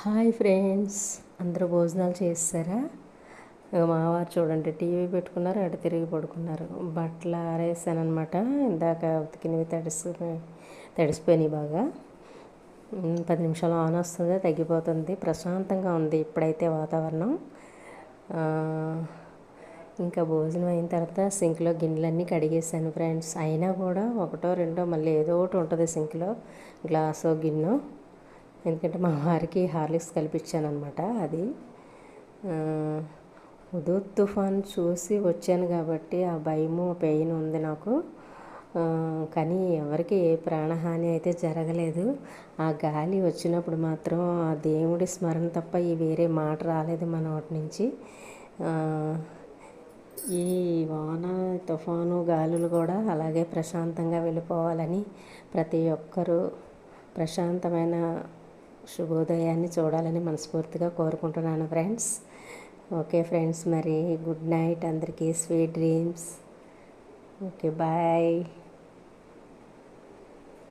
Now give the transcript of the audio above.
Hi friends, అందరూ భోజనాలు చేస్తారా? మా వారు చూడండి టీవీ పెట్టుకున్నారు, అటు తిరిగి పడుకున్నారు. బట్టలు ఆరేసానమాట. ఇందాక ఉతికినవి తడిసిపోయినాయి బాగా. 10 నిమిషాలు ఆన్ వస్తుంది, తగ్గిపోతుంది. ప్రశాంతంగా ఉంది ఇప్పుడైతే వాతావరణం. ఇంకా భోజనం అయిన తర్వాత సింక్లో గిన్నెలన్నీ కడిగేసాను ఫ్రెండ్స్. అయినా కూడా ఒకటో రెండో మళ్ళీ ఏదో ఒకటి ఉంటుంది సింక్లో, గ్లాసో గిన్నె. ఎందుకంటే మా వారికి హార్లిక్స్ కల్పించాను అనమాట. అది హుదూద్ తుఫాన్ చూసి వచ్చాను కాబట్టి ఆ భయము పెయిన్ ఉంది నాకు. కానీ ఎవరికి ఏ ప్రాణహాని అయితే జరగలేదు. ఆ గాలి వచ్చినప్పుడు మాత్రం ఆ దేవుడి స్మరణ తప్ప ఈ వేరే మాట రాలేదు మన నోటి నుంచి. ఈ వాన తుఫాను గాలులు కూడా అలాగే ప్రశాంతంగా వెళ్ళిపోవాలని ప్రతి ఒక్కరూ ప్రశాంతమైన శుభోదయాన్ని చూడాలని మనస్ఫూర్తిగా కోరుకుంటున్నాను ఫ్రెండ్స్. ఓకే ఫ్రెండ్స్, మరి గుడ్ నైట్ అందరికీ, స్వీట్ డ్రీమ్స్. Okay, bye.